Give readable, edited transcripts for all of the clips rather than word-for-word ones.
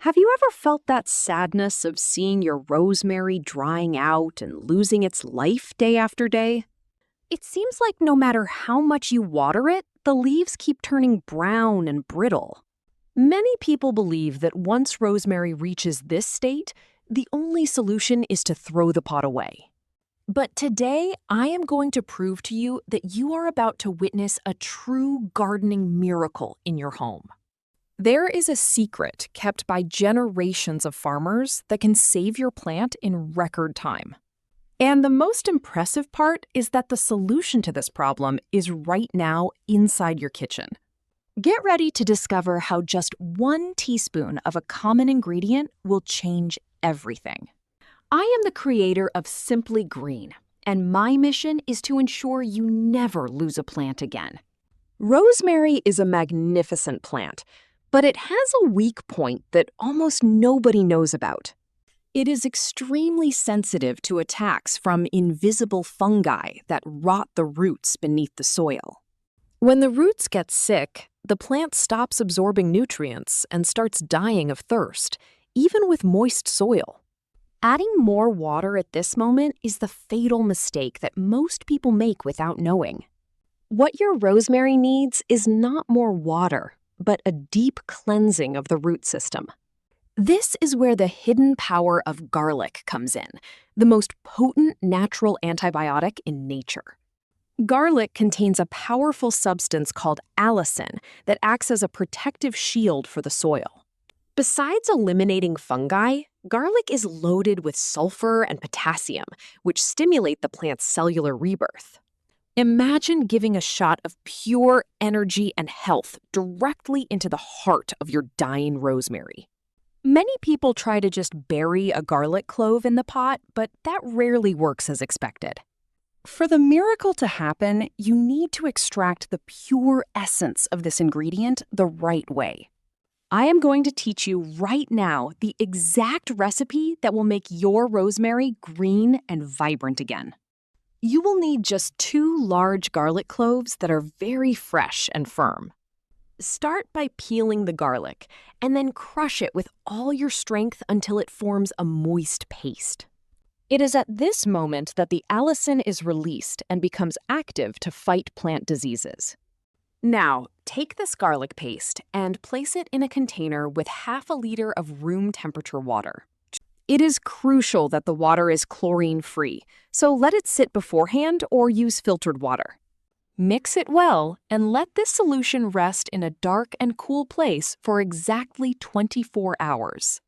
Have you ever felt that sadness of seeing your rosemary drying out and losing its life day after day? It seems like no matter how much you water it, the leaves keep turning brown and brittle. Many people believe that once rosemary reaches this state, the only solution is to throw the pot away. But today, I am going to prove to you that you are about to witness a true gardening miracle in your home. There is a secret kept by generations of farmers that can save your plant in record time. And the most impressive part is that the solution to this problem is right now inside your kitchen. Get ready to discover how just 1 teaspoon of a common ingredient will change everything. I am the creator of Simply Green, and my mission is to ensure you never lose a plant again. Rosemary is a magnificent plant, but it has a weak point that almost nobody knows about. It is extremely sensitive to attacks from invisible fungi that rot the roots beneath the soil. When the roots get sick, the plant stops absorbing nutrients and starts dying of thirst, even with moist soil. Adding more water at this moment is the fatal mistake that most people make without knowing. What your rosemary needs is not more water, but a deep cleansing of the root system. This is where the hidden power of garlic comes in, the most potent natural antibiotic in nature. Garlic contains a powerful substance called allicin that acts as a protective shield for the soil. Besides eliminating fungi, garlic is loaded with sulfur and potassium, which stimulate the plant's cellular rebirth. Imagine giving a shot of pure energy and health directly into the heart of your dying rosemary. Many people try to just bury a garlic clove in the pot, but that rarely works as expected. For the miracle to happen, you need to extract the pure essence of this ingredient the right way. I am going to teach you right now the exact recipe that will make your rosemary green and vibrant again. You will need just 2 large garlic cloves that are very fresh and firm. Start by peeling the garlic and then crush it with all your strength until it forms a moist paste. It is at this moment that the allicin is released and becomes active to fight plant diseases. Now, take this garlic paste and place it in a container with half a liter of room temperature water. It is crucial that the water is chlorine-free, so let it sit beforehand or use filtered water. Mix it well and let this solution rest in a dark and cool place for exactly 24 hours.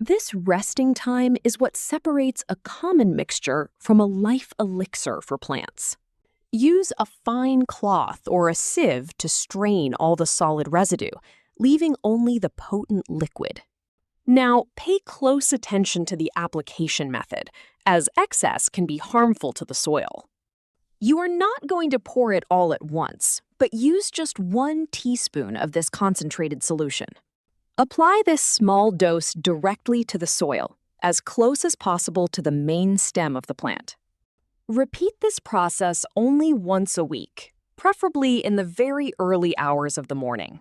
This resting time is what separates a common mixture from a life elixir for plants. Use a fine cloth or a sieve to strain all the solid residue, leaving only the potent liquid. Now, pay close attention to the application method, as excess can be harmful to the soil. You are not going to pour it all at once, but use just 1 teaspoon of this concentrated solution. Apply this small dose directly to the soil, as close as possible to the main stem of the plant. Repeat this process only once a week, preferably in the very early hours of the morning.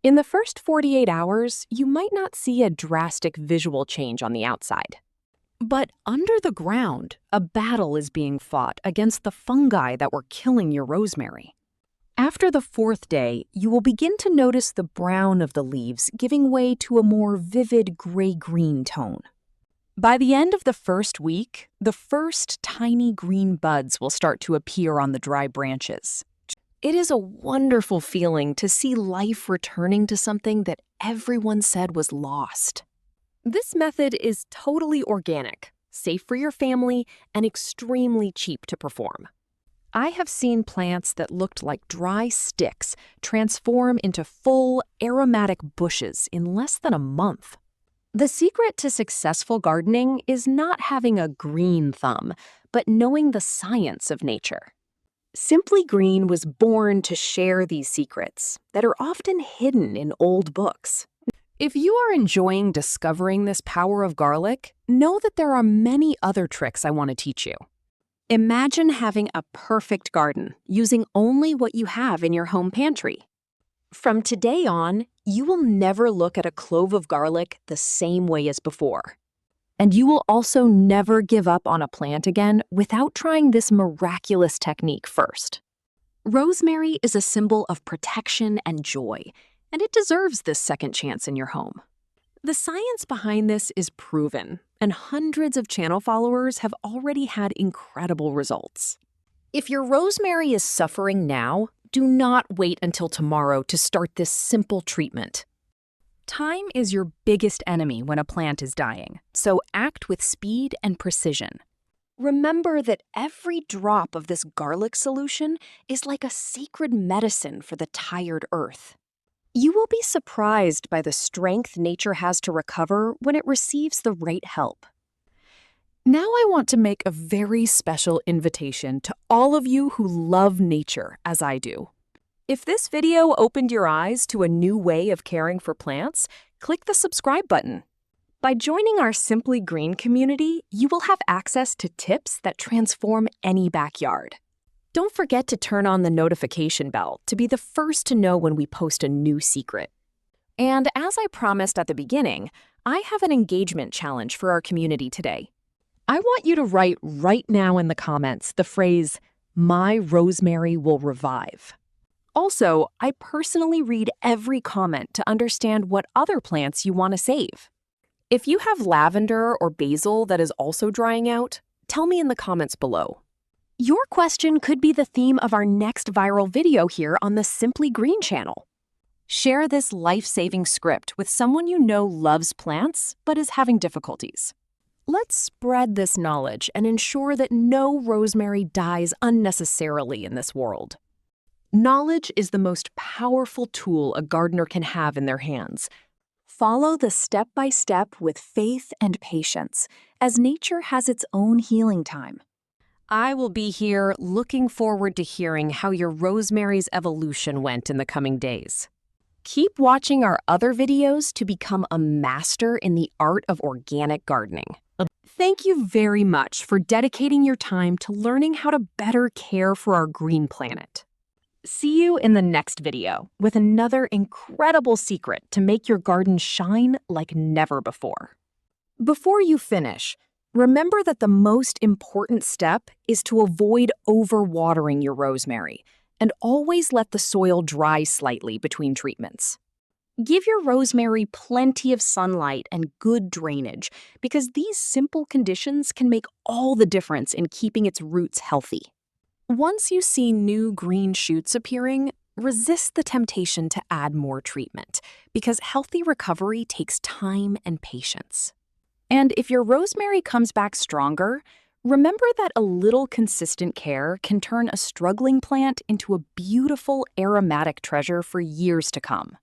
In the first 48 hours, you might not see a drastic visual change on the outside. But under the ground, a battle is being fought against the fungi that were killing your rosemary. After the 4th day, you will begin to notice the brown of the leaves giving way to a more vivid gray-green tone. By the end of the 1st week, the first tiny green buds will start to appear on the dry branches. It is a wonderful feeling to see life returning to something that everyone said was lost. This method is totally organic, safe for your family, and extremely cheap to perform. I have seen plants that looked like dry sticks transform into full, aromatic bushes in less than a month. The secret to successful gardening is not having a green thumb, but knowing the science of nature. Simply Green was born to share these secrets that are often hidden in old books. If you are enjoying discovering this power of garlic, know that there are many other tricks I want to teach you. Imagine having a perfect garden using only what you have in your home pantry. From today on, you will never look at a clove of garlic the same way as before. And you will also never give up on a plant again without trying this miraculous technique first. Rosemary is a symbol of protection and joy, and it deserves this second chance in your home. The science behind this is proven, and hundreds of channel followers have already had incredible results. If your rosemary is suffering now, do not wait until tomorrow to start this simple treatment. Time is your biggest enemy when a plant is dying, so act with speed and precision. Remember that every drop of this garlic solution is like a sacred medicine for the tired earth. You will be surprised by the strength nature has to recover when it receives the right help. Now I want to make a very special invitation to all of you who love nature as I do. If this video opened your eyes to a new way of caring for plants, click the subscribe button. By joining our Simply Green community, you will have access to tips that transform any backyard. Don't forget to turn on the notification bell to be the first to know when we post a new secret. And as I promised at the beginning, I have an engagement challenge for our community today. I want you to write right now in the comments the phrase, "My rosemary will revive." Also, I personally read every comment to understand what other plants you want to save. If you have lavender or basil that is also drying out, tell me in the comments below. Your question could be the theme of our next viral video here on the Simply Green channel. Share this life-saving script with someone you know loves plants but is having difficulties. Let's spread this knowledge and ensure that no rosemary dies unnecessarily in this world. Knowledge is the most powerful tool a gardener can have in their hands. Follow the step-by-step with faith and patience, as nature has its own healing time. I will be here looking forward to hearing how your rosemary's evolution went in the coming days. Keep watching our other videos to become a master in the art of organic gardening. Thank you very much for dedicating your time to learning how to better care for our green planet. See you in the next video with another incredible secret to make your garden shine like never before. Before you finish, remember that the most important step is to avoid overwatering your rosemary and always let the soil dry slightly between treatments. Give your rosemary plenty of sunlight and good drainage because these simple conditions can make all the difference in keeping its roots healthy. Once you see new green shoots appearing, resist the temptation to add more treatment because healthy recovery takes time and patience. And if your rosemary comes back stronger, remember that a little consistent care can turn a struggling plant into a beautiful aromatic treasure for years to come.